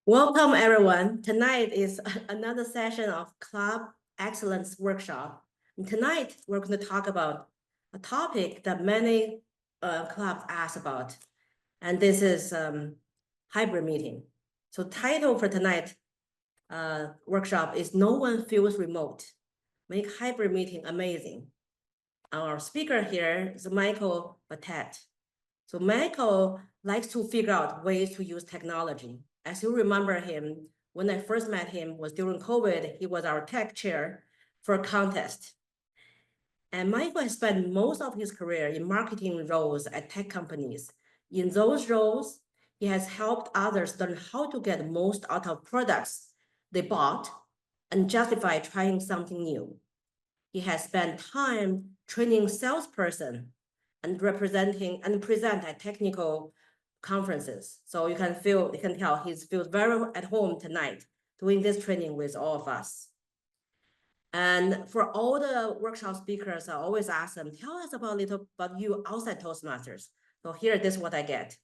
Welcome, everyone. Tonight is another session of Club Excellence Workshop. And tonight, we're going to talk about a topic that many clubs ask about, and this is hybrid meeting. So title for tonight workshop is No One Feels Remote. Make hybrid meeting amazing. Our speaker here is Michael Batet. So Michael likes to figure out ways to use technology. As you remember him, when I first met him was during COVID, he was our tech chair for a contest. And Michael has spent most of his career in marketing roles at tech companies. In those roles, he has helped others learn how to get most out of products they bought and justify trying something new. He has spent time training salesperson and representing and present at technical conferences. So you can tell he feels very at home tonight doing this training with all of us. And for all the workshop speakers, I always ask them, tell us about a little about you outside Toastmasters. So here, this is what I get.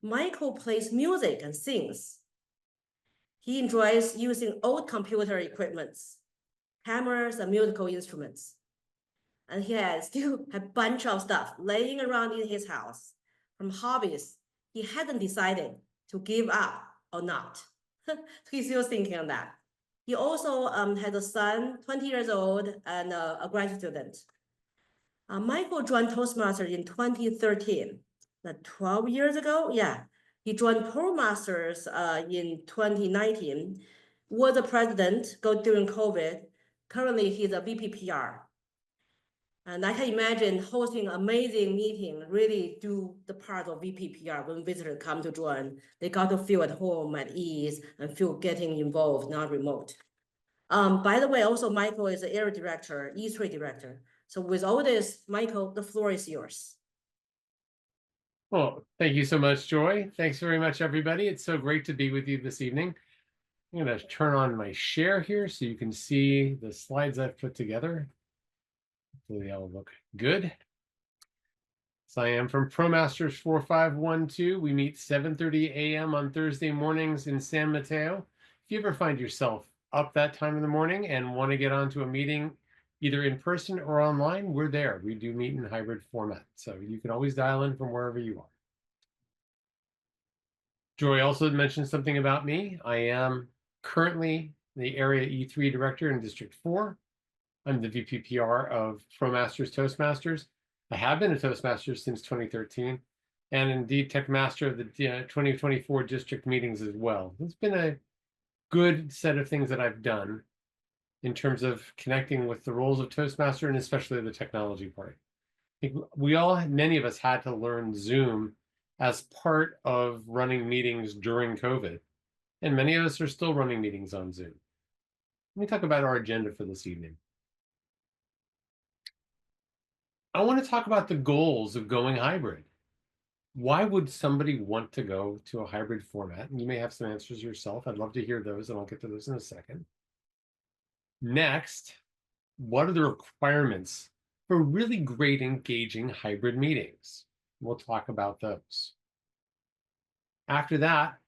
Michael plays music and sings. He enjoys using old computer equipments, cameras, and musical instruments. And he has still a bunch of stuff laying around in his house from hobbies he hadn't decided to give up or not. He's still thinking on that. He also has a son, 20 years old, and a graduate student. Michael joined Toastmasters in 2013, 12 years ago. Yeah, he joined Toastmasters in 2019, was a president during COVID. Currently, he's a VP PR. And I can imagine hosting amazing meeting, really do the part of VPPR when visitors come to join. They got to feel at home, at ease, and feel getting involved, not remote. By the way, also Michael is the area director, E3 director. So with all this, Michael, the floor is yours. Well, thank you so much, Joy. Thanks very much, everybody. It's so great to be with you this evening. I'm going to turn on my share here so you can see the slides I've put together. Hopefully they'll look good. So I am from ProMasters 4512. We meet 7:30 a.m. on Thursday mornings in San Mateo. If you ever find yourself up that time in the morning and want to get onto a meeting, either in person or online, we're there. We do meet in hybrid format. So you can always dial in from wherever you are. Joy also mentioned something about me. I am currently the Area E3 Director in District 4. I'm the VP PR of ProMasters Toastmasters. I have been a Toastmaster since 2013, and indeed Tech Master of the 2024 district meetings as well. It's been a good set of things that I've done in terms of connecting with the roles of Toastmaster and especially the technology part. I think many of us had to learn Zoom as part of running meetings during COVID. And many of us are still running meetings on Zoom. Let me talk about our agenda for this evening. I want to talk about the goals of going hybrid. Why would somebody want to go to a hybrid format? And you may have some answers yourself. I'd love to hear those, and I'll get to those in a second. Next, what are the requirements for really great engaging hybrid meetings? We'll talk about those. After that,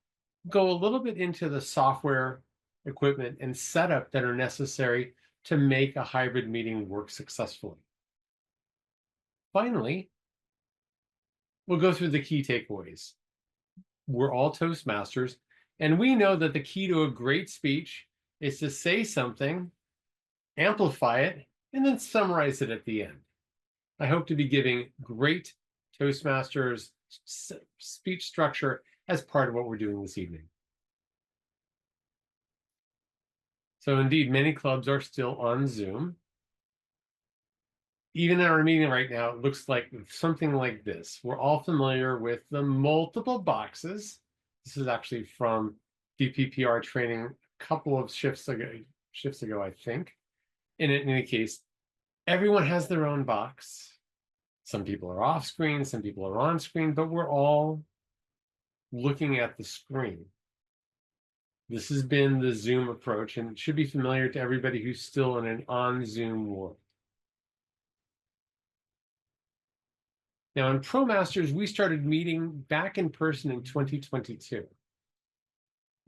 go a little bit into the software, equipment, and setup that are necessary to make a hybrid meeting work successfully. Finally, we'll go through the key takeaways. We're all Toastmasters, and we know that the key to a great speech is to say something, amplify it, and then summarize it at the end. I hope to be giving great Toastmasters speech structure as part of what we're doing this evening. So indeed, many clubs are still on Zoom. Even in our meeting right now, it looks like something like this. We're all familiar with the multiple boxes. This is actually from VPPR training a couple of shifts ago, I think. And in any case, everyone has their own box. Some people are off screen, some people are on screen, but we're all looking at the screen. This has been the Zoom approach, and it should be familiar to everybody who's still in an on-Zoom world. Now, in ProMasters, we started meeting back in person in 2022.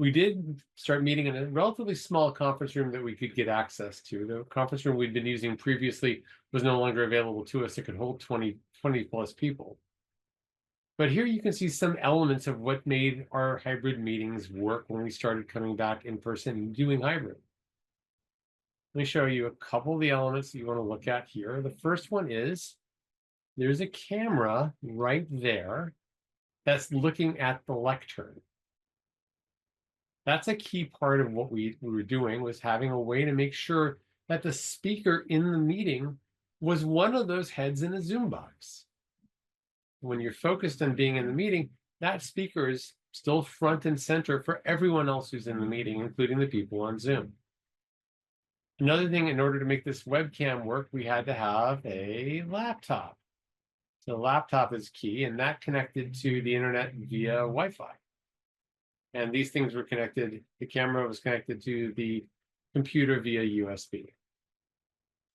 We did start meeting in a relatively small conference room that we could get access to. The conference room we'd been using previously was no longer available to us. It could hold 20 plus people. But here you can see some elements of what made our hybrid meetings work when we started coming back in person and doing hybrid. Let me show you a couple of the elements that you want to look at here. The first one is there's a camera right there that's looking at the lectern. That's a key part of what we were doing, was having a way to make sure that the speaker in the meeting was one of those heads in a Zoom box. When you're focused on being in the meeting, that speaker is still front and center for everyone else who's in the meeting, including the people on Zoom. Another thing, in order to make this webcam work, we had to have a laptop. So the laptop is key, and that connected to the internet via Wi-Fi. And these things were connected, the camera was connected to the computer via USB.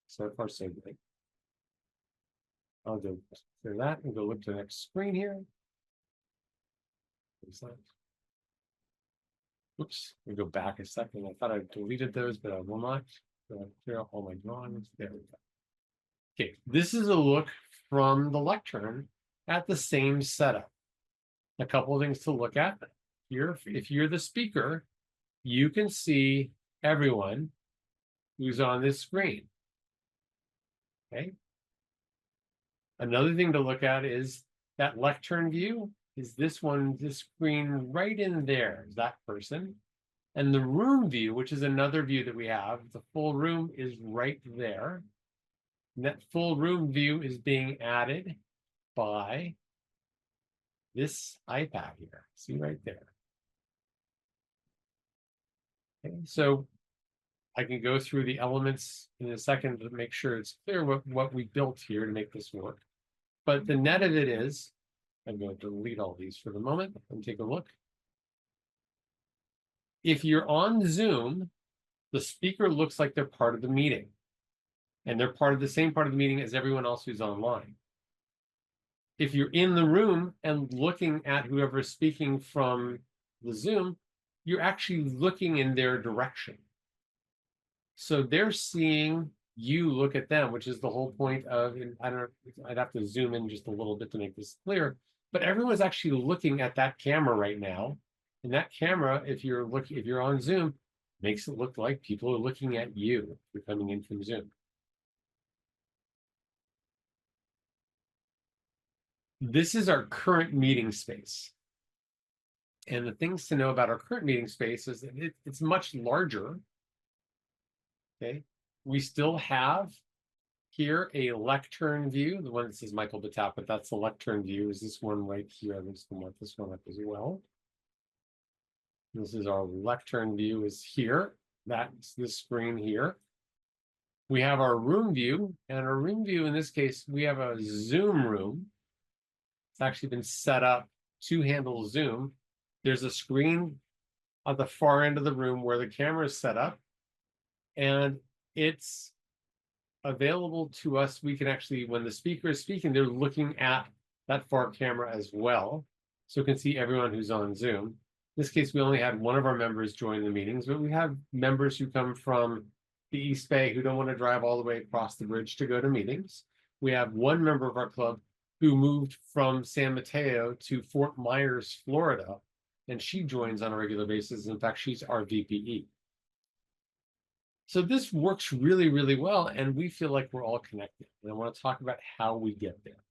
So far, so good. I'll go through that and go look to the next screen here. Oops, we go back a second. I thought I deleted those, but I will not. Clear out all my drawings. There we go. Okay, this is a look from the lectern at the same setup. A couple of things to look at. Here, if you're the speaker, you can see everyone who's on this screen. Okay. Another thing to look at is that lectern view. Is this one, this screen right in there, is that person. And the room view, which is another view that we have, the full room is right there. And that full room view is being added by this iPad here. See right there. Okay, so I can go through the elements in a second to make sure it's clear what we built here to make this work. But the net of it is, I'm going to delete all these for the moment and take a look. If you're on Zoom, the speaker looks like they're part of the meeting. And they're part of the same part of the meeting as everyone else who's online. If you're in the room and looking at whoever's speaking from the Zoom, you're actually looking in their direction. So they're seeing you look at them, which is the whole point of, and I don't know, I'd have to zoom in just a little bit to make this clear, but everyone's actually looking at that camera right now. And that camera, if you're on Zoom, makes it look like people are looking at you if you're coming in from Zoom. This is our current meeting space. And the things to know about our current meeting space is that it's much larger. Okay, we still have here a lectern view, the one that says Michael Batap, but that's the lectern view. Is this one right here? I'm just going to mark this one up as well. This is our lectern view is here. That's this screen here. We have our room view, and our room view in this case, we have a Zoom room. It's actually been set up to handle Zoom. There's a screen at the far end of the room where the camera is set up, and it's available to us. We can actually, when the speaker is speaking, they're looking at that far camera as well. So we can see everyone who's on Zoom. In this case, we only had one of our members join the meetings, but we have members who come from the East Bay who don't want to drive all the way across the bridge to go to meetings. We have one member of our club who moved from San Mateo to Fort Myers, Florida, and she joins on a regular basis. In fact, she's our VPE. So this works really, really well, and we feel like we're all connected. And I want to talk about how we get there.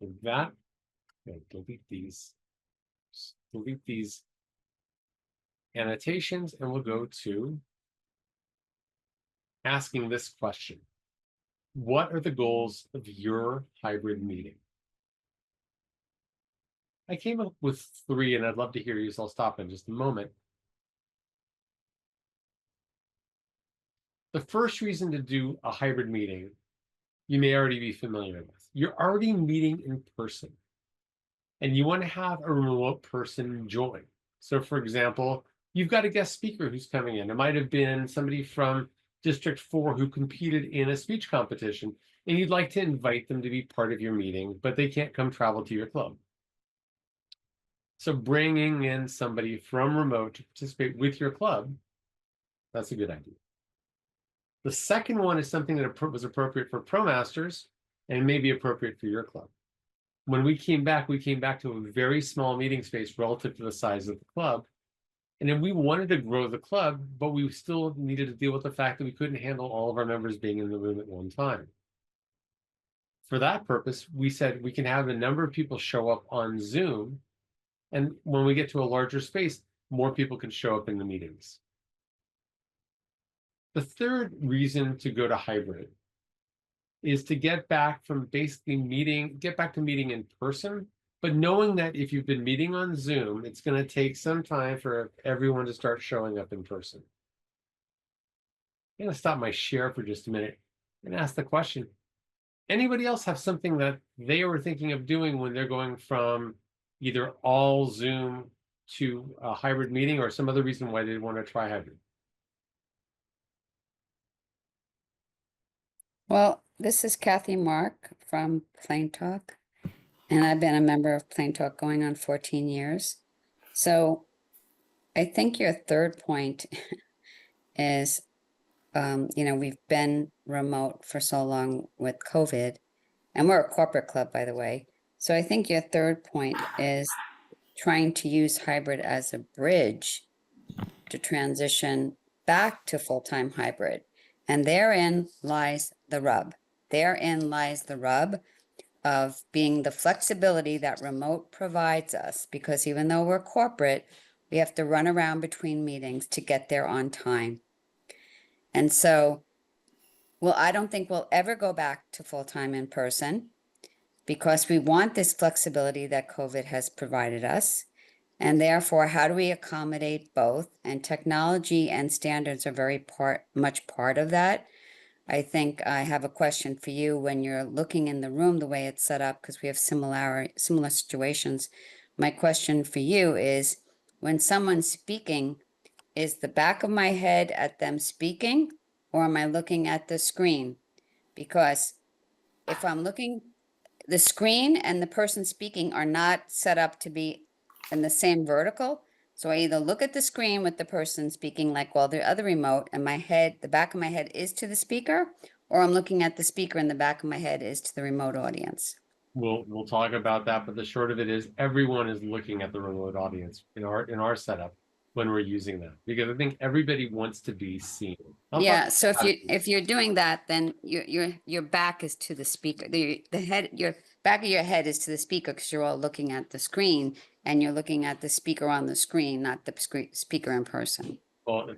With that, I'm going to delete these annotations, and we'll go to asking this question. What are the goals of your hybrid meeting? I came up with 3, and I'd love to hear you, so I'll stop in just a moment. The first reason to do a hybrid meeting, you may already be familiar with. You're already meeting in person, and you want to have a remote person join. So for example, you've got a guest speaker who's coming in. It might have been somebody from District 4 who competed in a speech competition, and you'd like to invite them to be part of your meeting, but they can't come travel to your club. So bringing in somebody from remote to participate with your club, that's a good idea. The second one is something that was appropriate for ProMasters and may be appropriate for your club. When we came back to a very small meeting space relative to the size of the club. And then we wanted to grow the club, but we still needed to deal with the fact that we couldn't handle all of our members being in the room at one time. For that purpose, we said we can have a number of people show up on Zoom. And when we get to a larger space, more people can show up in the meetings. The third reason to go to hybrid is to get back from basically get back to meeting in person, but knowing that if you've been meeting on Zoom, it's going to take some time for everyone to start showing up in person. I'm going to stop my share for just a minute and ask the question. Anybody else have something that they were thinking of doing when they're going from either all Zoom to a hybrid meeting or some other reason why they want to try hybrid? Well, this is Kathy Mark from Plain Talk, and I've been a member of Plain Talk going on 14 years. So I think your third point is, we've been remote for so long with COVID, and we're a corporate club, by the way. So I think your third point is trying to use hybrid as a bridge to transition back to full-time hybrid. And therein lies the rub. Therein lies the rub of being the flexibility that remote provides us, because even though we're corporate, we have to run around between meetings to get there on time. And so, I don't think we'll ever go back to full-time in person because we want this flexibility that COVID has provided us. And therefore, how do we accommodate both? And technology and standards are very much part of that. I think I have a question for you when you're looking in the room, the way it's set up, because we have similar situations. My question for you is, when someone's speaking, is the back of my head at them speaking, or am I looking at the screen? Because if I'm looking, the screen and the person speaking are not set up to be in the same vertical. So I either look at the screen with the person speaking like while the other remote, and the back of my head is to the speaker, or I'm looking at the speaker and the back of my head is to the remote audience. We'll talk about that, but the short of it is everyone is looking at the remote audience in our setup when we're using that, because I think everybody wants to be seen. Yeah, so if you're doing that, then your back is to the speaker. Your back of your head is to the speaker because you're all looking at the screen, and you're looking at the speaker on the screen, not the speaker in person. Well,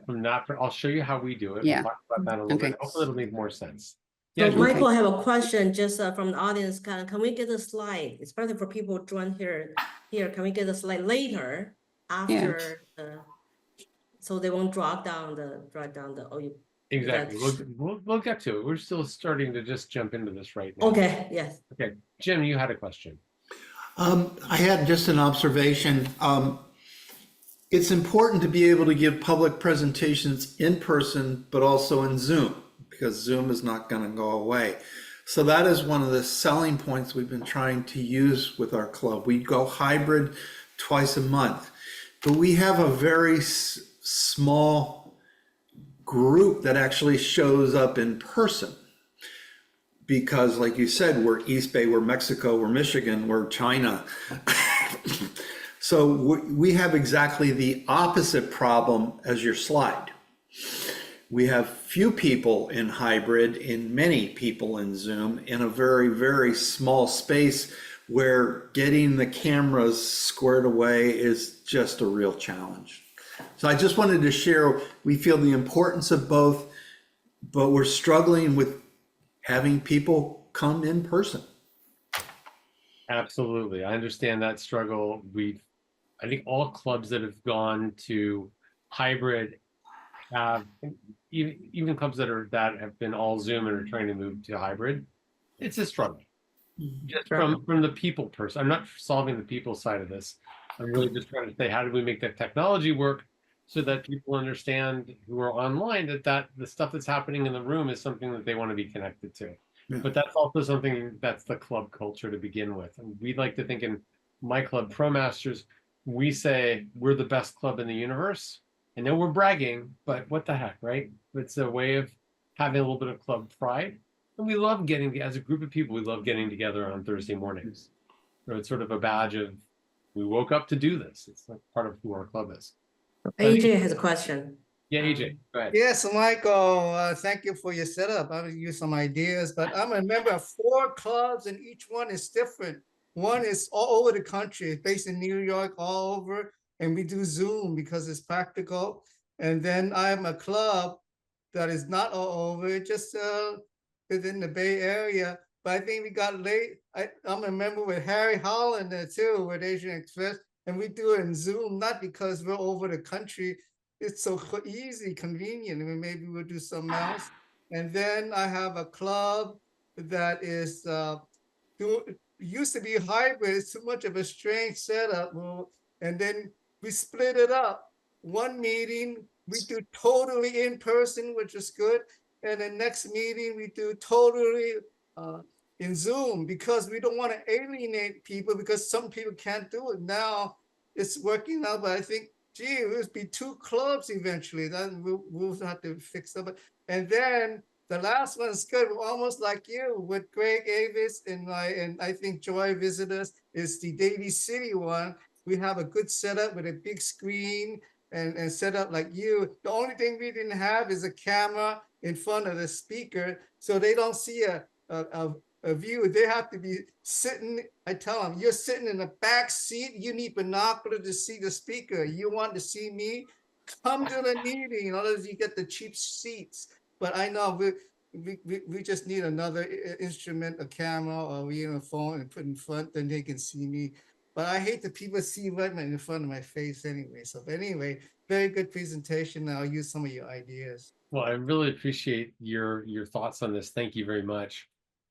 I'll show you how we do it. Yeah. We'll talk about that in a little bit. Hopefully it'll make more sense. So Yeah, Michael, I have a question just from the audience. Can we get a slide, especially for people join here? Can we get a slide later after so they won't drag down the exactly. We'll get to it. We're still starting to just jump into this right now. Okay, yes. Okay, Jim, you had a question. I had just an observation. It's important to be able to give public presentations in person, but also in Zoom, because Zoom is not going to go away. So that is one of the selling points we've been trying to use with our club. We go hybrid twice a month, but we have a very small group that actually shows up in person. Because like you said, we're East Bay, we're Mexico, we're Michigan, we're China. So we have exactly the opposite problem as your slide. We have few people in hybrid and many people in Zoom in a very, very small space where getting the cameras squared away is just a real challenge. So I just wanted to share, we feel the importance of both, but we're struggling with having people come in person. Absolutely. I understand that struggle. I think all clubs that have gone to hybrid have, even clubs that have been all Zoom and are trying to move to hybrid, it's a struggle. Just from the people person. I'm not solving the people side of this. I'm really just trying to say, how do we make that technology work so that people understand who are online that the stuff that's happening in the room is something that they want to be connected to. Yeah. But that's also something that's the club culture to begin with. And we'd like to think in my club, ProMasters, we say we're the best club in the universe. I know we're bragging, but what the heck, right? It's a way of having a little bit of club pride. And we love getting, as a group of people, we love getting together on Thursday mornings. So it's sort of a badge of, we woke up to do this. It's like part of who our club is. AJ has a question. Yeah, AJ, go ahead. Yes, Michael, thank you for your setup. I will use some ideas, but I'm a member of 4 clubs and each one is different. One is all over the country, it's based in New York, all over, and we do Zoom because it's practical. And then I'm a club that is not all over, just within the Bay Area. But I think we got late. I'm a member with Harry Holland there too, with Asian Express, and we do it in Zoom, not because we're over the country. It's so easy, convenient. I mean, maybe we'll do something else. And then I have a club that is used to be hybrid. It's too much of a strange setup. And then we split it up. One meeting we do totally in person, which is good. And the next meeting we do totally in Zoom, because we don't want to alienate people, because some people can't do it now. It's working out, but I think, gee, it will be 2 clubs eventually. Then we'll have to fix up. And then the last one is good, almost like you, with Greg Avis and I think Joy Visitors, is the Daly City one. We have a good setup with a big screen and set up like you. The only thing we didn't have is a camera in front of the speaker, so they don't see a view. They have to be sitting. I tell them, you're sitting in the back seat. You need binocular to see the speaker. You want to see me? Come to the meeting. Otherwise, you get the cheap seats. But I know we just need another instrument, a camera, or we in a phone and put in front, then they can see me. But I hate that people see right in front of my face anyway. So anyway, very good presentation. I'll use some of your ideas. Well, I really appreciate your thoughts on this. Thank you very much.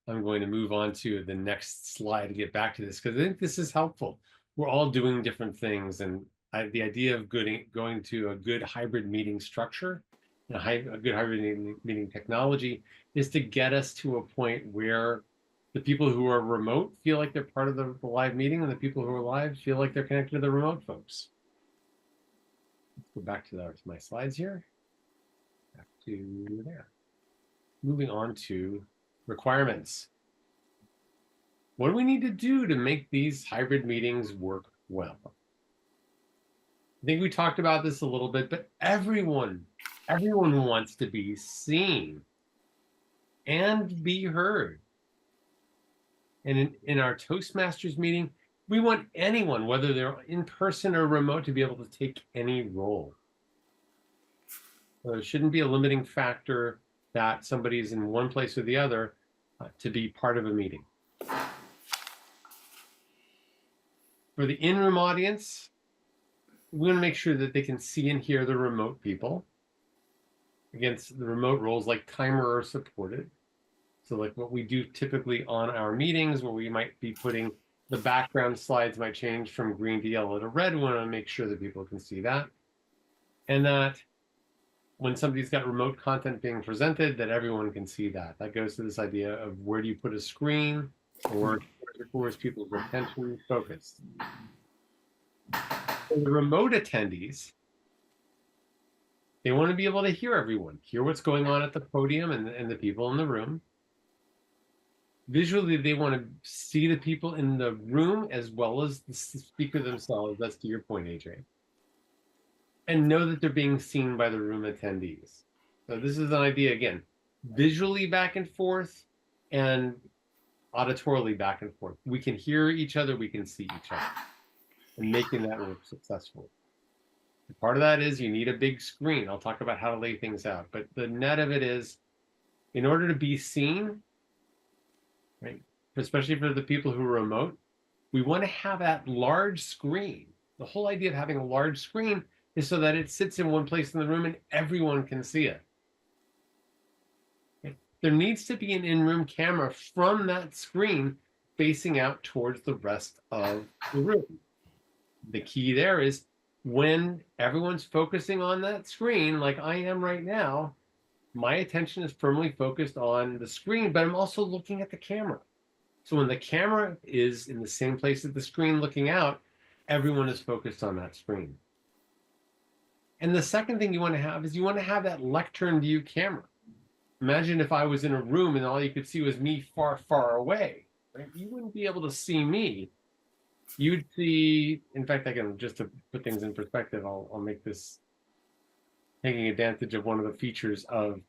I'm going to move on to the next slide to get back to this, because I think this is helpful. We're all doing different things, and the idea of going to a good hybrid meeting structure, a good hybrid meeting technology, is to get us to a point where the people who are remote feel like they're part of the live meeting, and the people who are live feel like they're connected to the remote folks. Let's go back to my slides here. Back to there. Moving on to requirements. What do we need to do to make these hybrid meetings work well? I think we talked about this a little bit, but everyone wants to be seen and be heard. And in our Toastmasters meeting, we want anyone, whether they're in person or remote, to be able to take any role. So there shouldn't be a limiting factor that somebody's in one place or the other to be part of a meeting. For the in-room audience, we want to make sure that they can see and hear the remote people. Against the remote roles, like timer are supported. So like what we do typically on our meetings, where we might be putting the background slides might change from green to yellow to red. We want to make sure that people can see that. And that when somebody's got remote content being presented, that everyone can see that. That goes to this idea of where do you put a screen, or where is people's attention focused. For the remote attendees, they want to be able to hear everyone, hear what's going on at the podium and the people in the room. Visually, they want to see the people in the room as well as the speaker themselves. That's to your point, AJ. And know that they're being seen by the room attendees. So this is an idea, again, visually back and forth and auditorily back and forth. We can hear each other, we can see each other, and making that work successfully. Part of that is you need a big screen. I'll talk about how to lay things out. But the net of it is, in order to be seen, right, especially for the people who are remote, we want to have that large screen. The whole idea of having a large screen is so that it sits in one place in the room and everyone can see it. Okay? There needs to be an in-room camera from that screen facing out towards the rest of the room. The key there is when everyone's focusing on that screen, like I am right now, my attention is firmly focused on the screen, but I'm also looking at the camera. So when the camera is in the same place as the screen looking out, everyone is focused on that screen. And the second thing you want to have is you want to have that lectern view camera. Imagine if I was in a room and all you could see was me far, far away, right? You wouldn't be able to see me. You'd see, in fact, I can, just to put things in perspective, I'll make this taking advantage of one of the features of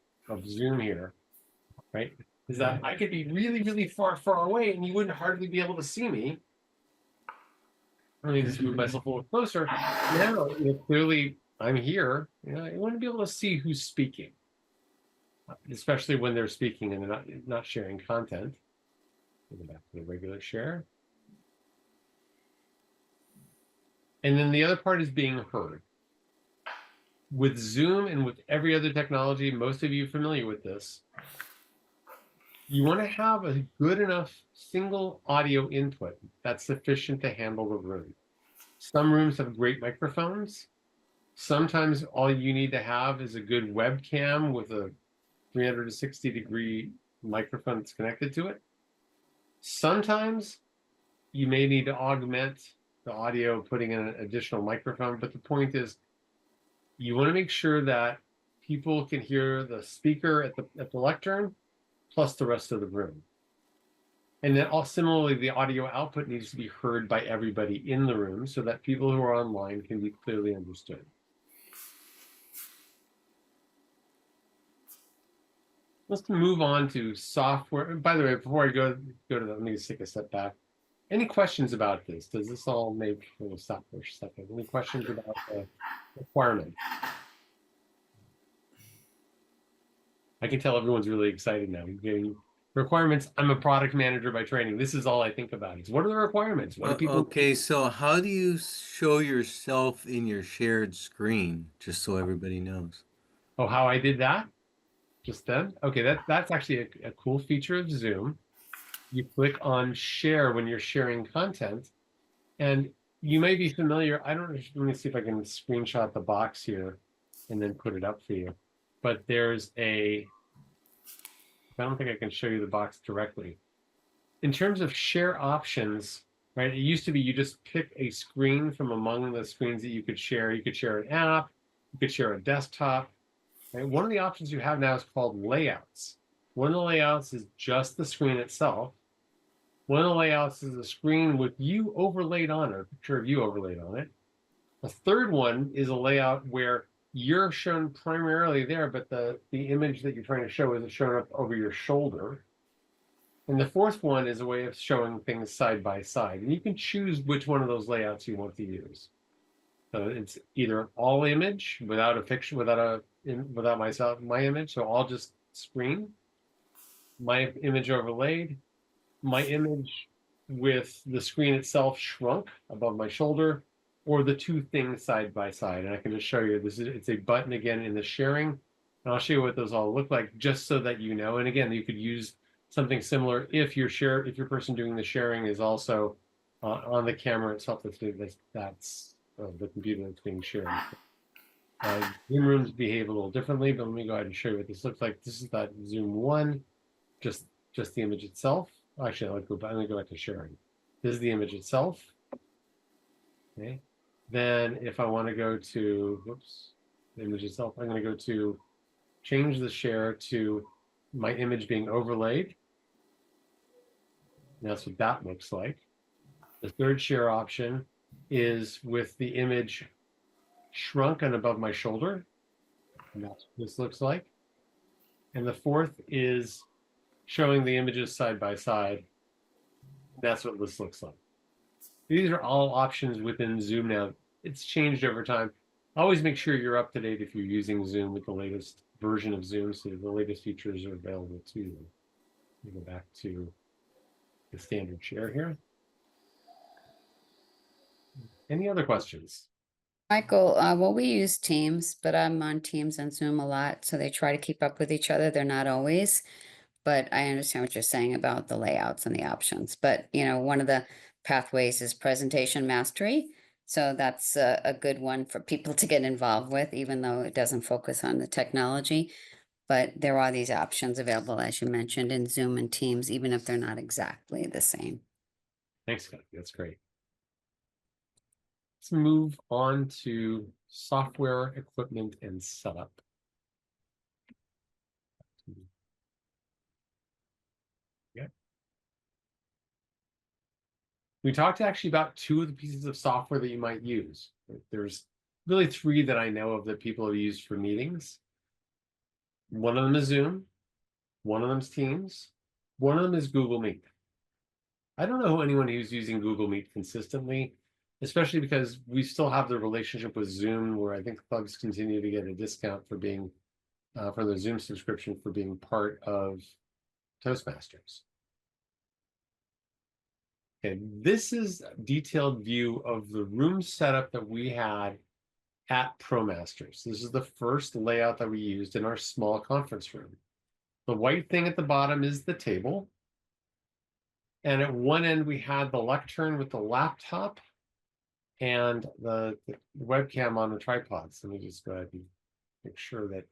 Zoom here, right? Is that I could be really, really far, far away and you wouldn't hardly be able to see me. Let me just move myself a little closer. Now, clearly I'm here. You wouldn't be able to see who's speaking, especially when they're speaking and they're not sharing content. Go back to the regular share. And then the other part is being heard. With Zoom and with every other technology, most of you are familiar with this. You want to have a good enough single audio input that's sufficient to handle the room. Some rooms have great microphones. Sometimes all you need to have is a good webcam with a 360-degree microphone that's connected to it. Sometimes you may need to augment the audio, putting in an additional microphone, but the point is you want to make sure that people can hear the speaker at the lectern plus the rest of the room. And then similarly, the audio output needs to be heard by everybody in the room so that people who are online can be clearly understood. Let's move on to software. By the way, before I go to that, let me just take a step back. Any questions about this? Does this all make, we'll stop for a second. Any questions about the requirement? I can tell everyone's really excited now. Getting requirements. I'm a product manager by training. This is all I think about. Is what are the requirements? What do people? Okay, so how do you show yourself in your shared screen, just so everybody knows? Oh, how I did that? Just then? Okay, that's actually a cool feature of Zoom. You click on share when you're sharing content, and you may be familiar. I don't know. Let me see if I can screenshot the box here and then put it up for you. But there's I don't think I can show you the box directly. In terms of share options, right? It used to be you just pick a screen from among the screens that you could share. You could share an app, you could share a desktop. Right? One of the options you have now is called layouts. One of the layouts is just the screen itself. One of the layouts is a screen with you overlaid on it, or a picture of you overlaid on it. A third one is a layout where you're shown primarily there, but the image that you're trying to show is shown up over your shoulder. And the fourth one is a way of showing things side by side. And you can choose which one of those layouts you want to use. So it's either all image without a picture, without my image. So all just screen, my image overlaid, my image with the screen itself shrunk above my shoulder, or the two things side by side. And I can just show you, it's a button again in the sharing. And I'll show you what those all look like just so that you know. And again, you could use something similar if your person doing the sharing is also on the camera itself. That's the computer that's being shared. Zoom rooms behave a little differently, but let me go ahead and show you what this looks like. This is that Zoom 1, just the image itself. Actually, let me go back to sharing. This is the image itself. Okay. Then if I want to go to, the image itself, I'm going to go to change the share to my image being overlaid. And that's what that looks like. The third share option is with the image shrunk and above my shoulder. And that's what this looks like. And the fourth is showing the images side by side. That's what this looks like. These are all options within Zoom now. It's changed over time. Always make sure you're up to date if you're using Zoom with the latest version of Zoom, so the latest features are available to you. Let me go back to the standard share here. Any other questions? Michael, well, we use Teams, but I'm on Teams and Zoom a lot, so they try to keep up with each other. They're not always, but I understand what you're saying about the layouts and the options. But, one of the pathways is presentation mastery. So that's a good one for people to get involved with, even though it doesn't focus on the technology. But there are these options available, as you mentioned, in Zoom and Teams, even if they're not exactly the same. Thanks, Scott. That's great. let's move on to software, equipment, and setup. Yeah. We talked actually about two of the pieces of software that you might use. There's really three that I know of that people have used for meetings. One of them is Zoom, one of them is Teams, one of them is Google Meet. I don't know anyone who's using Google Meet consistently, especially because we still have the relationship with Zoom where I think clubs continue to get a discount for being, for the Zoom subscription for being part of Toastmasters. Okay, this is a detailed view of the room setup that we had at ProMasters. This is the first layout that we used in our small conference room. The white thing at the bottom is the table. And at one end, we had the lectern with the laptop and the webcam on the tripods. Let me just go ahead and make sure that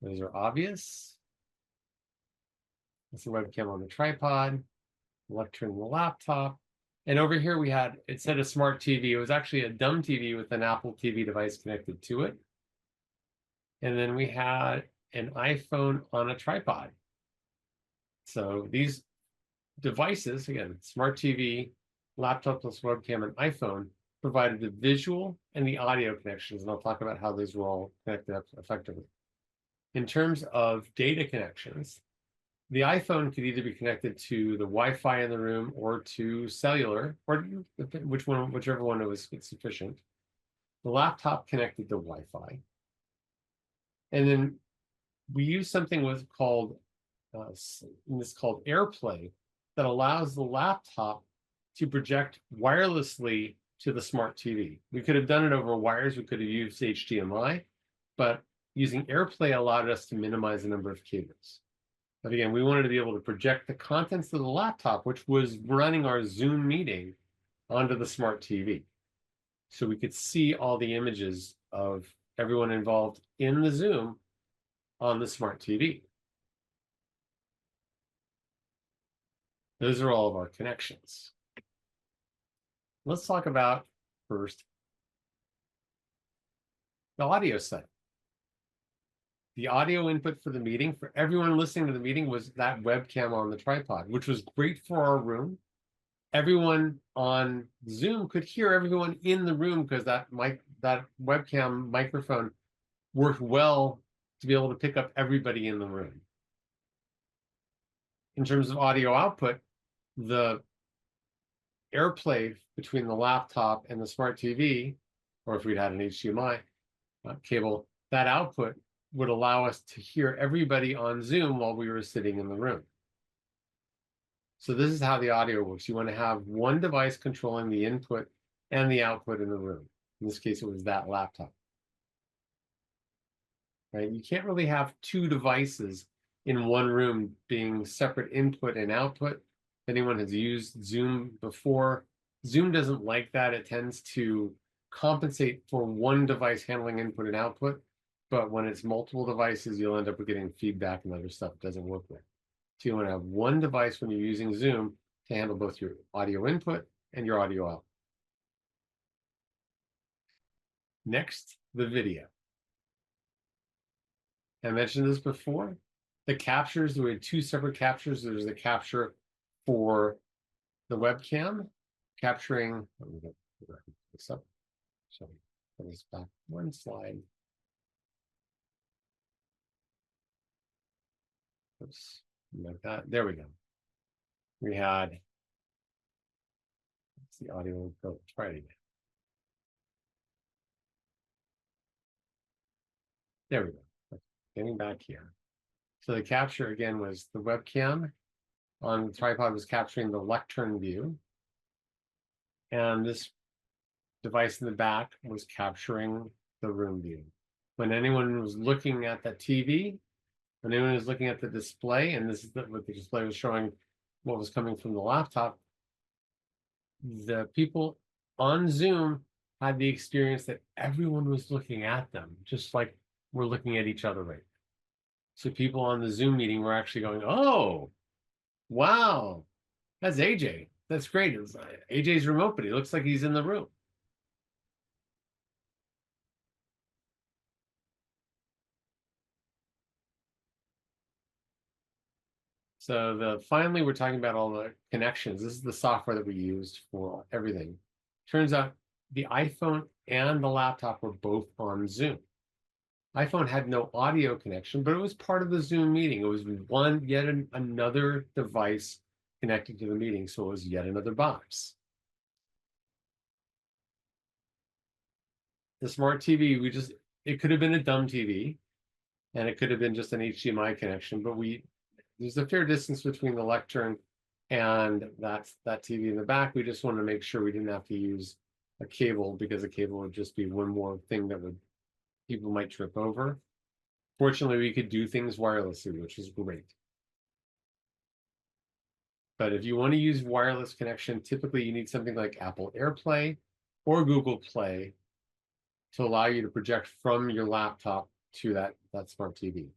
those are obvious. That's the webcam on the tripod, lectern on the laptop. And over here we had, it said a smart TV. It was actually a dumb TV with an Apple TV device connected to it. And then we had an iPhone on a tripod. So these devices, again, smart TV, laptop plus webcam, and iPhone, provided the visual and the audio connections. And I'll talk about how these were all connected up effectively. In terms of data connections, the iPhone could either be connected to the Wi-Fi in the room or to cellular, or whichever one was sufficient. The laptop connected to Wi-Fi. And then we use something called AirPlay that allows the laptop to project wirelessly to the smart TV. We could have done it over wires. We could have used HDMI, but using AirPlay allowed us to minimize the number of cables. But again, we wanted to be able to project the contents of the laptop, which was running our Zoom meeting, onto the smart TV. So we could see all the images of everyone involved in the Zoom on the smart TV. Those are all of our connections. Let's talk about first the audio set. The audio input for the meeting, for everyone listening to the meeting, was that webcam on the tripod, which was great for our room. Everyone on Zoom could hear everyone in the room because that webcam microphone worked well to be able to pick up everybody in the room. In terms of audio output, the AirPlay between the laptop and the smart TV, or if we'd had an HDMI cable, that output would allow us to hear everybody on Zoom while we were sitting in the room. So this is how the audio works. You want to have one device controlling the input and the output in the room. In this case, it was that laptop. Right? You can't really have two devices in one room being separate input and output. If anyone has used Zoom before, Zoom doesn't like that. It tends to compensate for one device handling input and output. But when it's multiple devices, you'll end up getting feedback and other stuff it doesn't work with. So you want to have one device when you're using Zoom to handle both your audio input and your audio out. Next, the video. I mentioned this before. The captures, we had two separate captures. There's the capture for the webcam, capturing, let me get this up. So put this back one slide. Oops, like that. There we go. We had, let's see, audio, go try it again. There we go. Getting back here. So the capture again was the webcam on the tripod was capturing the lectern view. And this device in the back was capturing the room view. When anyone was looking at the TV, when anyone was looking at the display, and this is what the display was showing what was coming from the laptop, the people on Zoom had the experience that everyone was looking at them, just like we're looking at each other right now. So people on the Zoom meeting were actually going, oh, wow, that's AJ. That's great. It's AJ's remote, but he looks like he's in the room. So finally, we're talking about all the connections. This is the software that we used for everything. Turns out the iPhone and the laptop were both on Zoom. iPhone had no audio connection, but it was part of the Zoom meeting. It was another device connected to the meeting, so it was yet another box. The smart TV, it could have been a dumb TV, and it could have been just an HDMI connection, but there's a fair distance between the lectern and that TV in the back. We just wanted to make sure we didn't have to use a cable, because a cable would just be one more thing that people might trip over. Fortunately, we could do things wirelessly, which is great. But if you want to use wireless connection, typically you need something like Apple AirPlay or Google Play to allow you to project from your laptop to that smart TV.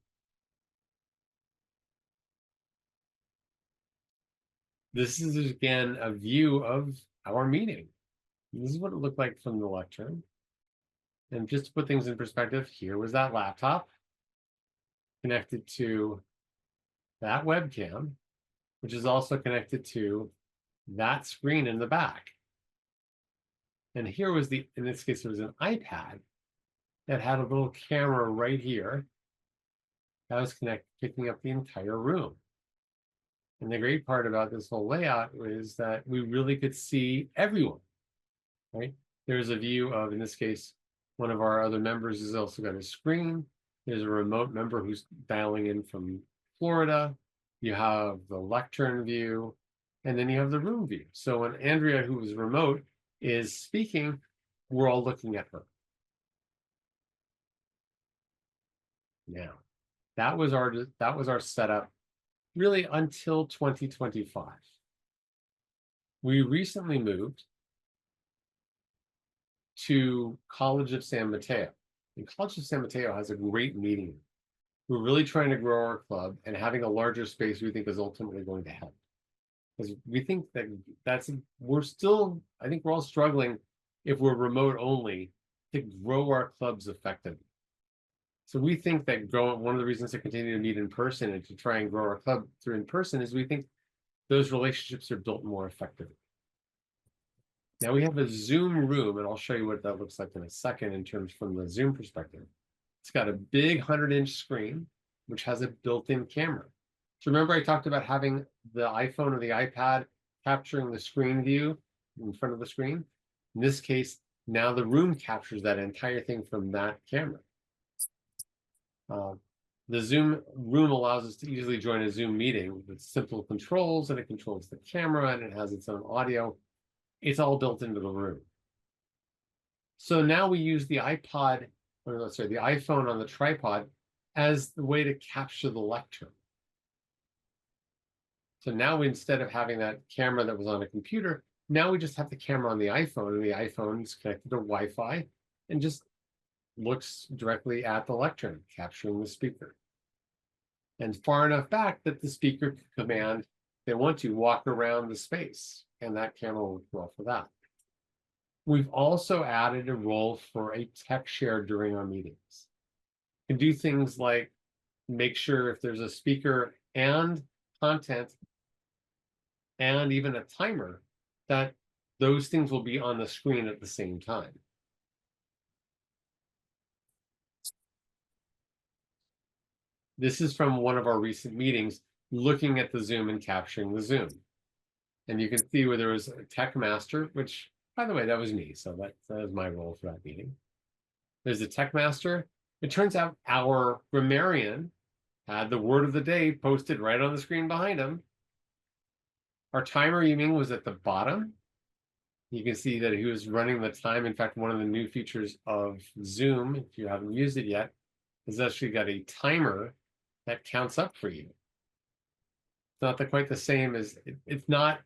This is, again, a view of our meeting. This is what it looked like from the lectern. And just to put things in perspective, here was that laptop connected to that webcam, which is also connected to that screen in the back. And here was in this case, it was an iPad that had a little camera right here that was picking up the entire room. And the great part about this whole layout is that we really could see everyone, right? There's a view of, in this case, one of our other members has also got a screen. There's a remote member who's dialing in from Florida. You have the lectern view, and then you have the room view. So when Andrea, who was remote, is speaking, we're all looking at her. Now, that was our setup really until 2025. We recently moved to College of San Mateo. And College of San Mateo has a great meeting room. We're really trying to grow our club, and having a larger space we think is ultimately going to help. Because we think that I think we're all struggling, if we're remote only, to grow our clubs effectively. So we think that one of the reasons to continue to meet in person and to try and grow our club through in person is we think those relationships are built more effectively. Now we have a Zoom room, and I'll show you what that looks like in a second in terms from the Zoom perspective. It's got a big 100-inch screen, which has a built-in camera. So remember I talked about having the iPhone or the iPad capturing the screen view in front of the screen? In this case, now the room captures that entire thing from that camera. The Zoom room allows us to easily join a Zoom meeting with simple controls, and it controls the camera, and it has its own audio. It's all built into the room. So now we use the iPhone on the tripod as the way to capture the lecture. So now instead of having that camera that was on a computer, now we just have the camera on the iPhone, and the iPhone is connected to Wi-Fi and just looks directly at the lectern, capturing the speaker. And far enough back that the speaker can command they want to walk around the space, and that camera will work well for that. We've also added a role for a tech share during our meetings. You can do things like make sure if there's a speaker and content and even a timer, that those things will be on the screen at the same time. This is from one of our recent meetings, looking at the Zoom and capturing the Zoom. And you can see where there was a tech master, which, by the way, that was me. So that was my role for that meeting. There's a tech master. It turns out our grammarian had the word of the day posted right on the screen behind him. Our timer Yiming was at the bottom. You can see that he was running the time. In fact, one of the new features of Zoom, if you haven't used it yet, has actually got a timer that counts up for you. It's not quite the same as, it's not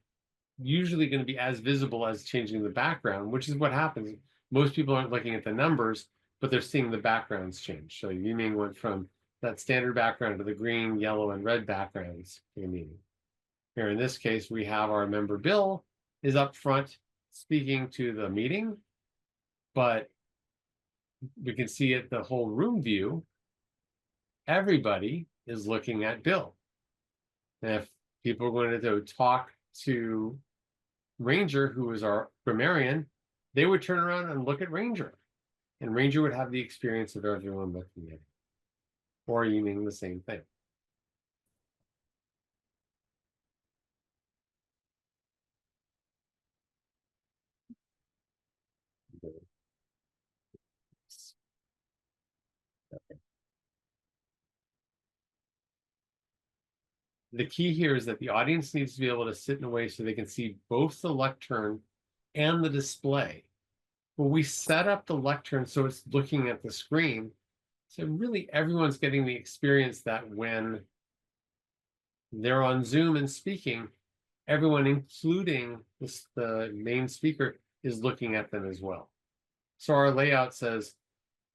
usually going to be as visible as changing the background, which is what happens. Most people aren't looking at the numbers, but they're seeing the backgrounds change. So Yiming went from that standard background to the green, yellow, and red backgrounds in the meeting. Here in this case, we have our member Bill is up front speaking to the meeting, but we can see at the whole room view, everybody is looking at Bill. And if people are going to talk to Ranger, who is our grammarian, they would turn around and look at Ranger. And Ranger would have the experience of everyone looking at it. Or you mean the same thing. The key here is that the audience needs to be able to sit in a way so they can see both the lectern and the display. But we set up the lectern so it's looking at the screen. So really everyone's getting the experience that when they're on Zoom and speaking, everyone, including the main speaker, is looking at them as well. So our layout says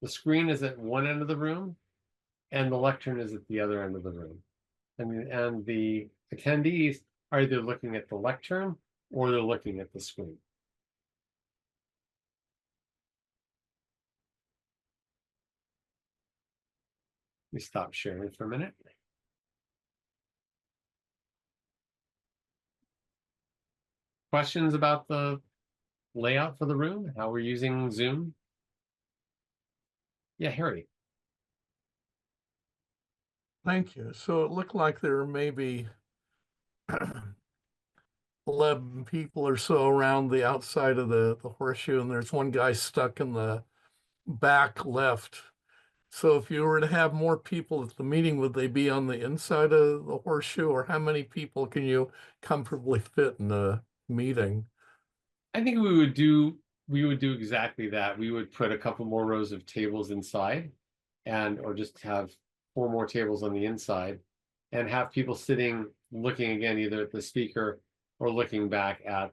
the screen is at one end of the room and the lectern is at the other end of the room. And the attendees are either looking at the lectern or they're looking at the screen. Let me stop sharing for a minute. Questions about the layout for the room, how we're using Zoom? Yeah, Harry. Thank you. So it looked like there were maybe 11 people or so around the outside of the horseshoe, and there's one guy stuck in the back left. So if you were to have more people at the meeting, would they be on the inside of the horseshoe, or how many people can you comfortably fit in the meeting? I think we would do exactly that. We would put a couple more rows of tables inside or just have 4 more tables on the inside and have people sitting looking again either at the speaker or looking back at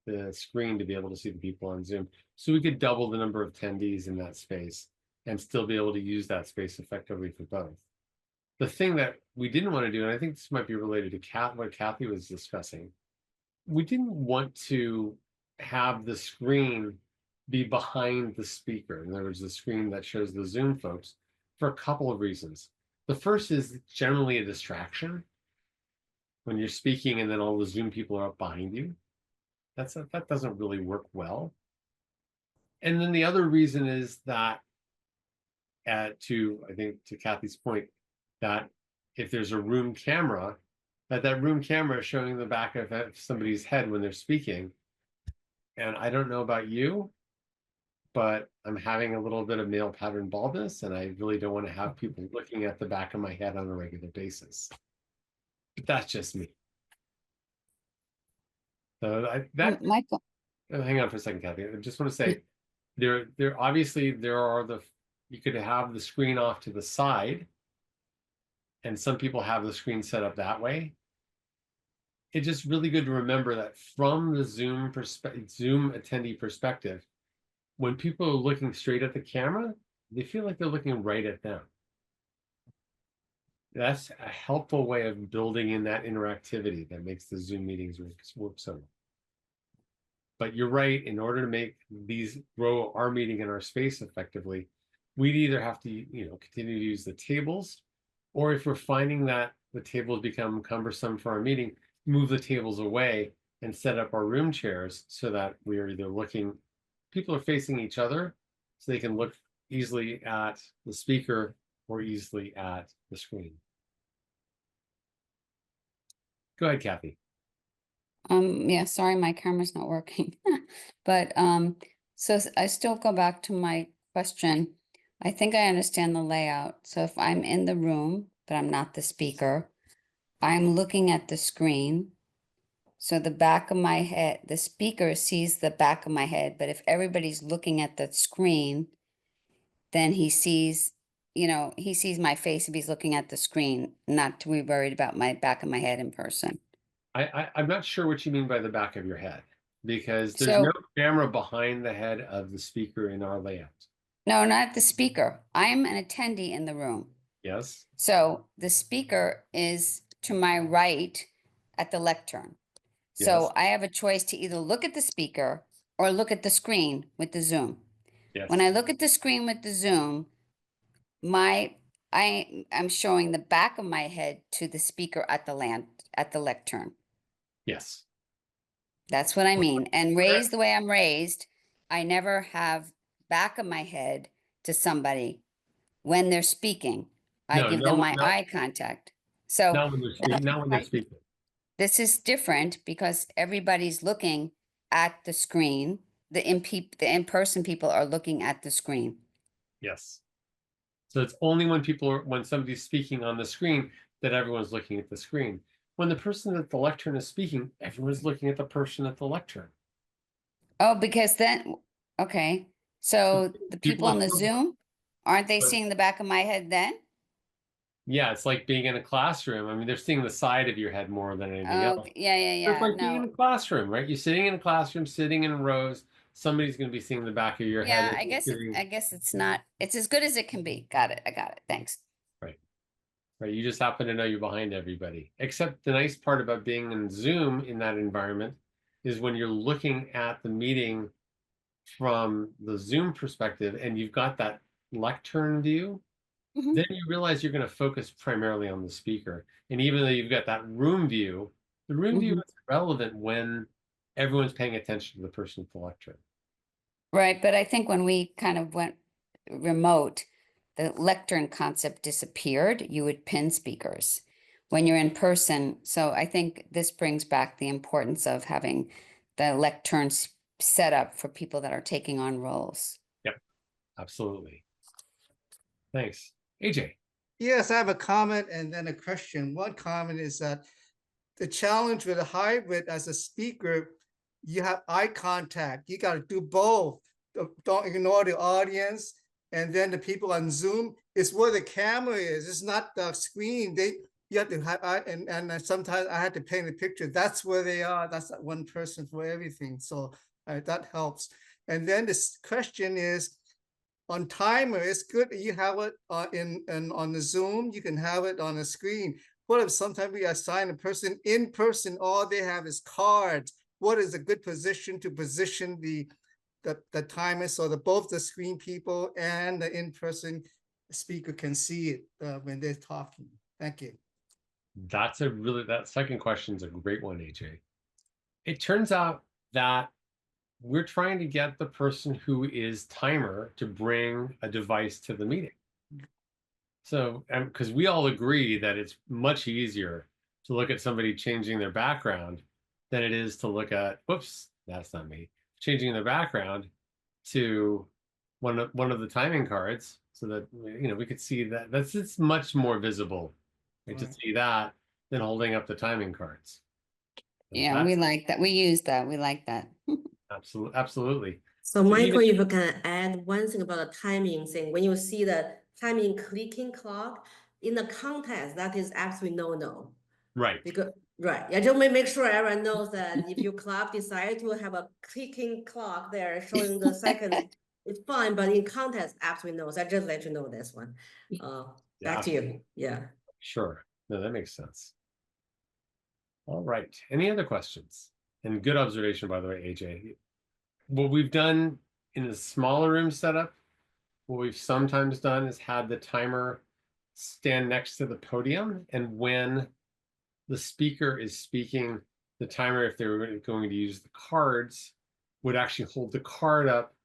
the screen to be able to see the people on Zoom. So we could double the number of attendees in that space and still be able to use that space effectively for both. The thing that we didn't want to do, and I think this might be related to what Kathy was discussing, we didn't want to have the screen be behind the speaker. In other words, the screen that shows the Zoom folks, for a couple of reasons. The first is generally a distraction. When you're speaking and then all the Zoom people are up behind you, that doesn't really work well. And then the other reason is that, I think to Kathy's point, that if there's a room camera, that room camera is showing the back of somebody's head when they're speaking. And I don't know about you, but I'm having a little bit of male pattern baldness, and I really don't want to have people looking at the back of my head on a regular basis. But that's just me. So Michael, hang on for a second, Kathy. I just want to say, there obviously there are you could have the screen off to the side, and some people have the screen set up that way. It's just really good to remember that from the Zoom attendee perspective, when people are looking straight at the camera, they feel like they're looking right at them. That's a helpful way of building in that interactivity that makes the Zoom meetings work so well. But you're right, in order to grow our meeting in our space effectively, we'd either have to continue to use the tables, or if we're finding that the tables become cumbersome for our meeting, move the tables away and set up our room chairs so that we are either people are facing each other so they can look easily at the speaker or easily at the screen. Go ahead, Kathy. yeah, sorry, my camera's not working. But so I still go back to my question. I think I understand the layout. So if I'm in the room, but I'm not the speaker, I'm looking at the screen. So the back of my head, the speaker sees the back of my head, but if everybody's looking at the screen, then he sees my face if he's looking at the screen, not to be worried about my back of my head in person. I'm not sure what you mean by the back of your head, because there's So- no camera behind the head of the speaker in our layout. No, not the speaker. I'm an attendee in the room. Yes. So the speaker is to my right at the lectern. So Yes. I have a choice to either look at the speaker or look at the screen with the Zoom. Yes. When I look at the screen with the Zoom, my I'm showing the back of my head to the speaker at the lectern. Yes. That's what I mean. And raised the way I'm raised, I never have back of my head to somebody when they're speaking. I No, give no, them my no, eye contact. So not when they're speaking. Not when they're speaking. this is different because everybody's looking at the screen. The in-person people are looking at the screen. Yes. So it's only when when somebody's speaking on the screen that everyone's looking at the screen. When the person at the lectern is speaking, everyone's looking at the person at the lectern. Oh, because then, okay. So the people People on the Zoom, aren't they But- seeing the back of my head then? Yeah, it's like being in a classroom. I mean, they're seeing the side of your head more than anything Oh, else. yeah, But it's yeah. like being in No. a classroom, right? You're sitting in a classroom, sitting in rows. Somebody's going to be seeing the back of your Yeah, head. I guess it's not, it's as good as it can be. Got it. I got it. Thanks. Right. Right. You just happen to know you're behind everybody. Except the nice part about being in Zoom in that environment is when you're looking at the meeting from the Zoom perspective and you've got that lectern view, Mhm. then you realize you're going to focus primarily on the speaker. And even though you've got that room view, the room view Mhm. is relevant when everyone's paying attention to the person at the lectern. Right, but I think when we kind of went remote, the lectern concept disappeared. You would pin speakers when you're in person. So I think this brings back the importance of having the lectern set up for people that are taking on roles. Yep, absolutely. Thanks. AJ. Yes, I have a comment and then a question. One comment is that the challenge with a hybrid as a speaker, you have eye contact. You got to do both. Don't ignore the audience. And then the people on Zoom is where the camera is. It's not the screen. You have to have, and sometimes I had to paint a picture. That's where they are. That's that one person for everything. So that helps. And then this question is, on timer, it's good you have it on the Zoom. You can have it on the screen. What if sometimes we assign a person in person, all they have is cards? What is a good position to position the timer so that both the screen people and the in-person speaker can see it when they're talking? Thank you. That second question is a great one, AJ. It turns out that we're trying to get the person who is timer to bring a device to the meeting. So, because we all agree that it's much easier to look at somebody changing their background than it is to look at, whoops, that's not me, changing their background to one of the timing cards so that we could see that. It's much more visible, right, to see that than holding up the timing cards. Yeah, we like that. We use that. We like that. Absolutely. So Michael, if you can add one thing about the timing thing, when you see the timing clicking clock in the context, that is absolutely no. Right. Because yeah, just make sure everyone knows that if your club decide to have a clicking clock there showing the seconds, it's fine, but in context, absolutely no. So I just let you know this one. Back to you. Yeah. Sure. No, that makes sense. All right. Any other questions? And good observation, by the way, AJ. What we've done in the smaller room setup, what we've sometimes done is had the timer stand next to the podium. And when the speaker is speaking, the timer, if they were going to use the cards, would actually hold the card up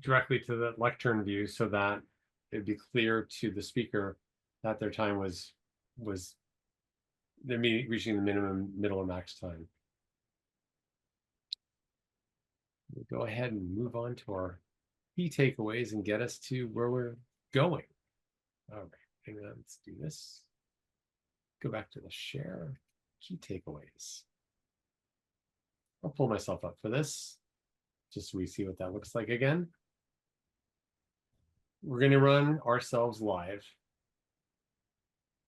directly to the lectern view so that it'd be clear to the speaker that their time was they're reaching the minimum, middle, or max time. We'll go ahead and move on to our key takeaways and get us to where we're going. All right, hang on, let's do this. Go back to the share. Key takeaways. I'll pull myself up for this, just so we see what that looks like again. We're going to run ourselves live.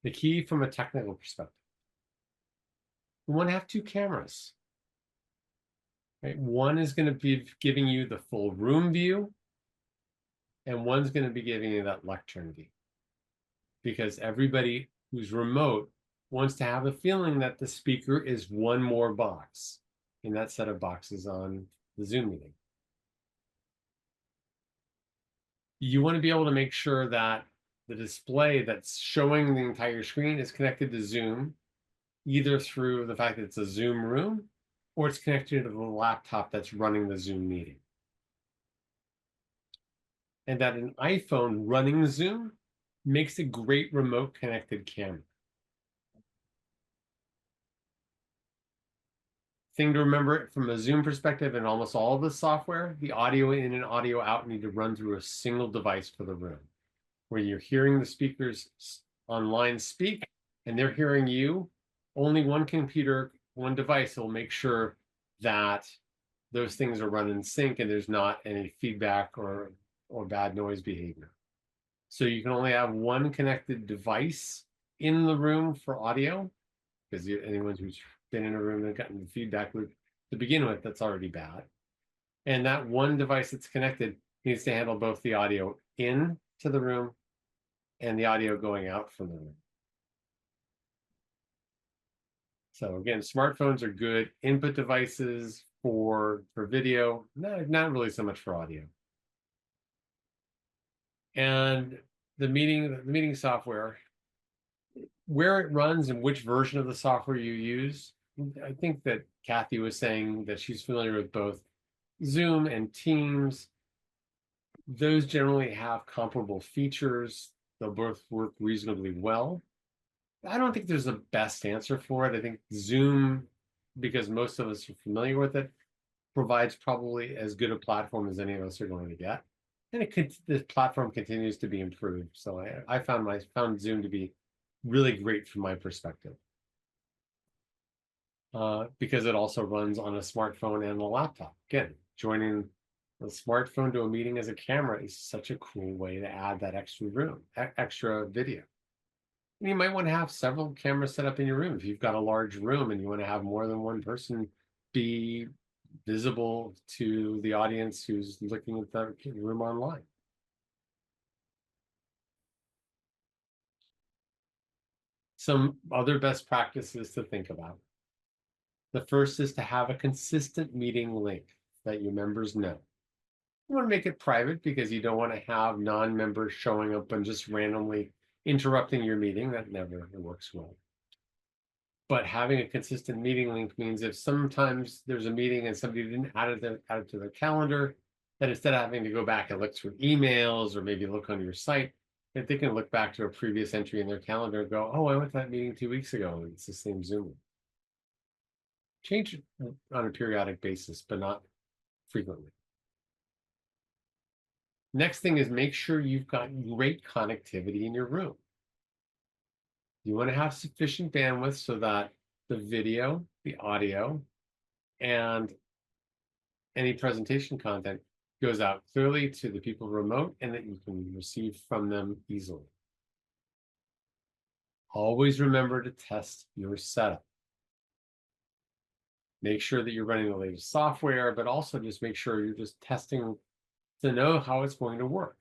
The key from a technical perspective. We want to have two cameras. Right? One is going to be giving you the full room view, and one's going to be giving you that lectern view. Because everybody who's remote wants to have a feeling that the speaker is one more box in that set of boxes on the Zoom meeting. You want to be able to make sure that the display that's showing the entire screen is connected to Zoom, either through the fact that it's a Zoom room or it's connected to the laptop that's running the Zoom meeting. And that an iPhone running Zoom makes a great remote connected camera. Thing to remember from a Zoom perspective, in almost all of the software, the audio in and audio out need to run through a single device for the room, where you're hearing the speakers online speak and they're hearing you. Only one computer, one device will make sure that those things are run in sync and there's not any feedback or bad noise behavior. So you can only have one connected device in the room for audio, because anyone who's been in a room and gotten the feedback loop to begin with, that's already bad. And that one device that's connected needs to handle both the audio in to the room and the audio going out from the room. So again, smartphones are good input devices for video, not really so much for audio. And the meeting software, where it runs and which version of the software you use. I think that Kathy was saying that she's familiar with both Zoom and Teams. Those generally have comparable features. They'll both work reasonably well. I don't think there's a best answer for it. I think Zoom, because most of us are familiar with it, provides probably as good a platform as any of us are going to get. And the platform continues to be improved. So I found Zoom to be really great from my perspective. Because it also runs on a smartphone and a laptop. Again, joining a smartphone to a meeting as a camera is such a cool way to add that extra video. And you might want to have several cameras set up in your room. If you've got a large room and you want to have more than one person be visible to the audience who's looking at the room online. Some other best practices to think about. The first is to have a consistent meeting link that your members know. You want to make it private because you don't want to have non-members showing up and just randomly interrupting your meeting. That never works well. But having a consistent meeting link means if sometimes there's a meeting and somebody didn't add it to their calendar, that instead of having to go back and look through emails or maybe look on your site, if they can look back to a previous entry in their calendar and go, oh, I went to that meeting 2 weeks ago, and it's the same Zoom. Change it on a periodic basis, but not frequently. Next thing is make sure you've got great connectivity in your room. You want to have sufficient bandwidth so that the video, the audio, and any presentation content goes out clearly to the people remote and that you can receive from them easily. Always remember to test your setup. Make sure that you're running the latest software, but also just make sure you're just testing to know how it's going to work.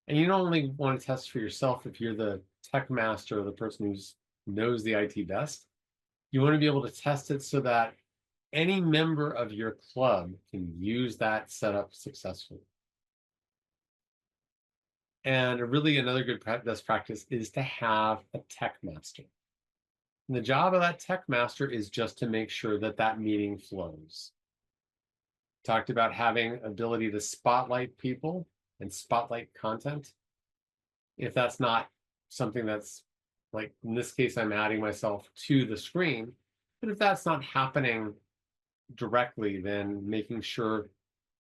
And you don't only want to test for yourself if you're the tech master or the person who knows the IT best. You want to be able to test it so that any member of your club can use that setup successfully. And really another good best practice is to have a tech master. And the job of that tech master is just to make sure that that meeting flows. Talked about having ability to spotlight people and spotlight content. If that's not something that's, like in this case, I'm adding myself to the screen, but if that's not happening directly, then making sure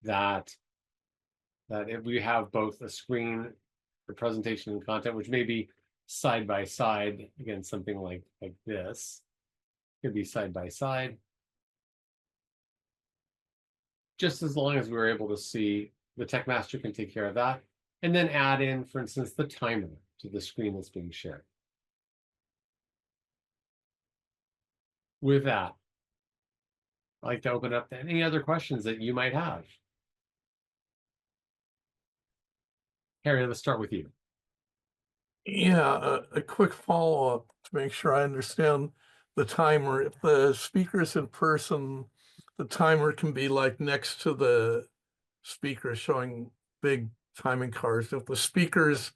that if we have both a screen for presentation and content, which may be side by side, again, something like this, could be side by side. Just as long as we're able to see, the tech master can take care of that, and then add in, for instance, the timer to the screen that's being shared. With that, I'd like to open up to any other questions that you might have. Harry, let's start with you. Yeah, a quick follow-up to make sure I understand the timer. If the speaker's in person, the timer can be like next to the speaker showing big timing cards. If the speaker's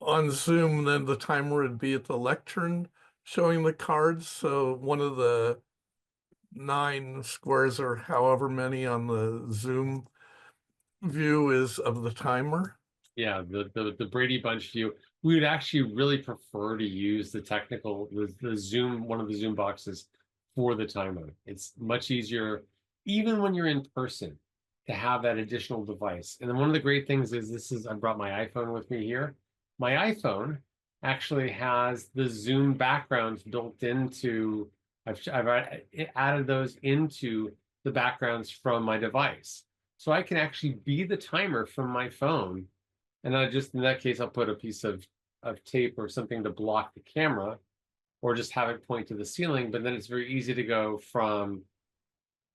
on Zoom, then the timer would be at the lectern showing the cards. So one of the 9 squares or however many on the Zoom view is of the timer. Yeah, the Brady Bunch view. We would actually really prefer to use the Zoom, one of the Zoom boxes for the timer. It's much easier, even when you're in person, to have that additional device. And then one of the great things is I brought my iPhone with me here. My iPhone actually has the Zoom backgrounds built into, I've added those into the backgrounds from my device. So I can actually be the timer from my phone. And I just, in that case, I'll put a piece of tape or something to block the camera, or just have it point to the ceiling. But then it's very easy to go from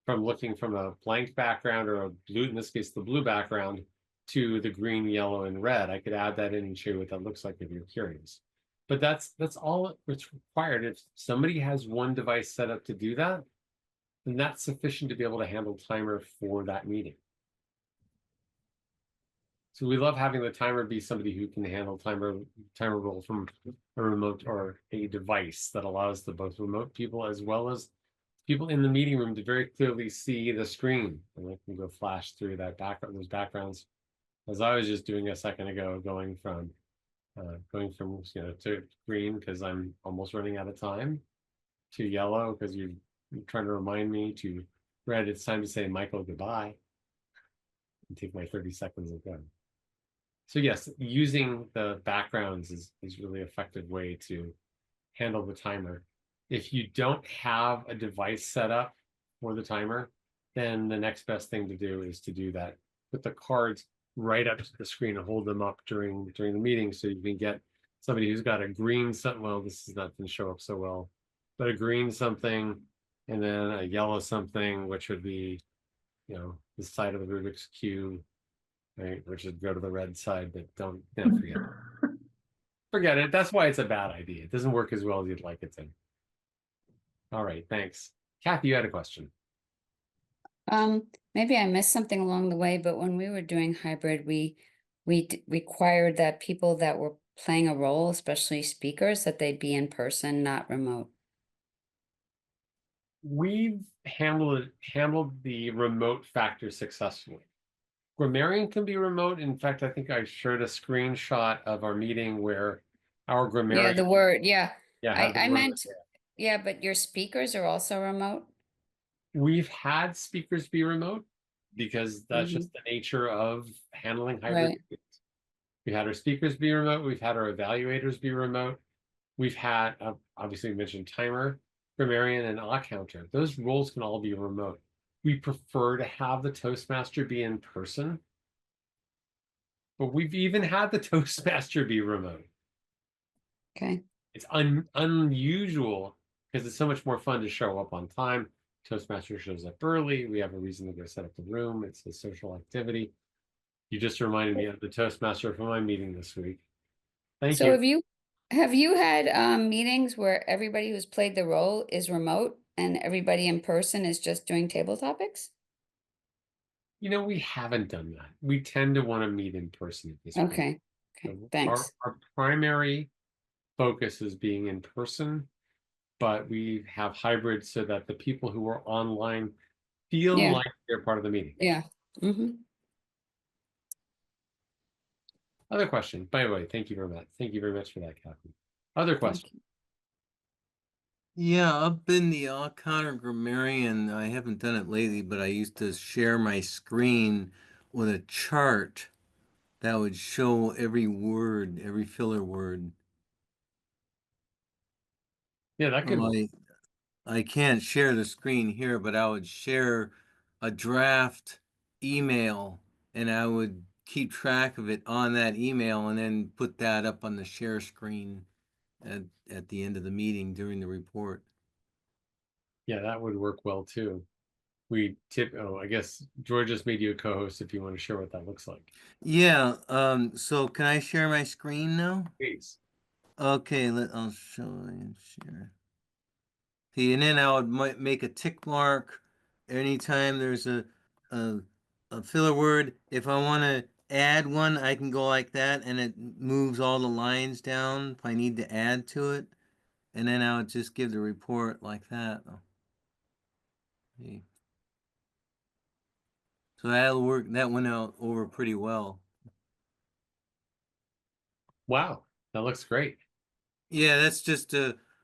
looking from a blank background or a blue, in this case, the blue background, to the green, yellow, and red. I could add that in and show you what that looks like if you're curious. But that's all that's required. If somebody has one device set up to do that, then that's sufficient to be able to handle timer for that meeting. So we love having the timer be somebody who can handle timer role from a remote or a device that allows the both remote people as well as people in the meeting room to very clearly see the screen, and they can go flash through that background, those backgrounds, as I was just doing a second ago, going from to green because I'm almost running out of time, to yellow because you're trying to remind me, to red, it's time to say Michael goodbye and take my 30 seconds of go. So yes, using the backgrounds is really effective way to handle the timer. If you don't have a device set up for the timer, then the next best thing to do is to do that. Put the cards right up to the screen and hold them up during the meeting, so you can get somebody who's got a green something. Well, this is not going to show up so well, but a green something and then a yellow something, which would be, the side of the Rubik's Cube, right? Which is go to the red side, but don't forget it. Forget it. That's why it's a bad idea. It doesn't work as well as you'd like it to. All right, thanks. Kathy, you had a question. Maybe I missed something along the way, but when we were doing hybrid, we required that people that were playing a role, especially speakers, that they be in person, not remote. We've handled the remote factor successfully. Grammarian can be remote. In fact, I think I shared a screenshot of our meeting where our Yeah, grammarian. the word, yeah. had the I word meant, there. yeah, but your speakers are also remote? We've had speakers be remote because that's Mhm. just the nature of handling hybrid Right. meetings. We've had our speakers be remote. We've had our evaluators be remote. We've had, obviously, we mentioned timer, grammarian, and odd counter. Those roles can all be remote. We prefer to have the Toastmaster be in person, but we've even had the Toastmaster be remote. Okay. It's unusual because it's so much more fun to show up on time. Toastmaster shows up early. We have a reason to go set up the room. It's a social activity. You just reminded me of the Toastmaster from my meeting this week. Thank So you. have you had meetings where everybody who's played the role is remote and everybody in person is just doing table topics? We haven't done that. We tend to want to meet in person at this point. Okay. Okay. Thanks. Our primary focus is being in person, but we have hybrid so that the people who are online feel Yeah. like they're part of the meeting. Yeah. Mm-hmm. Other question, by the way, thank you very much. Thank you very much for that, Kathy. Other question. Yeah, up in the Counter Grammarian, I haven't done it lately, but I used to share my screen with a chart that would show every word, every filler word. Yeah, that could work. I can't share the screen here, but I would share a draft email and I would keep track of it on that email and then put that up on the share screen at the end of the meeting during the report. Yeah, that would work well too. I guess George just made you a co-host if you want to share what that looks like. Yeah, so can I share my screen now? Please. Okay, I'll show and share. See, and then I would make a tick mark anytime there's a filler word. If I want to add one, I can go like that and it moves all the lines down if I need to add to it. And then I would just give the report like that. See. So that'll work. That went out over pretty well. Wow, that looks great. Yeah, that's just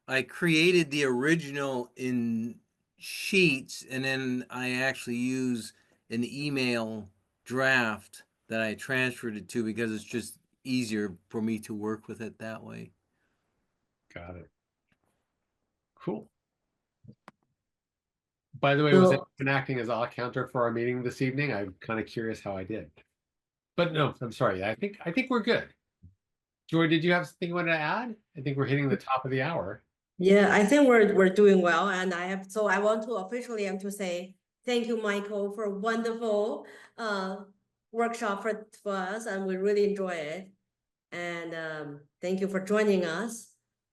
I created the original in Sheets, and then I actually use an email draft that I transferred it to because it's just easier for me to work with it that way. Got it. Cool. By the way, was So- anyone acting as a counter for our meeting this evening? I'm kind of curious how I did. But no, I'm sorry. I think we're good. Joy, did you have something you wanted to add? I think we're hitting the top of the hour. Yeah, I think we're doing well, and I want to officially say thank you, Michael, for a wonderful workshop for us, and we really enjoy it. And thank you for joining us.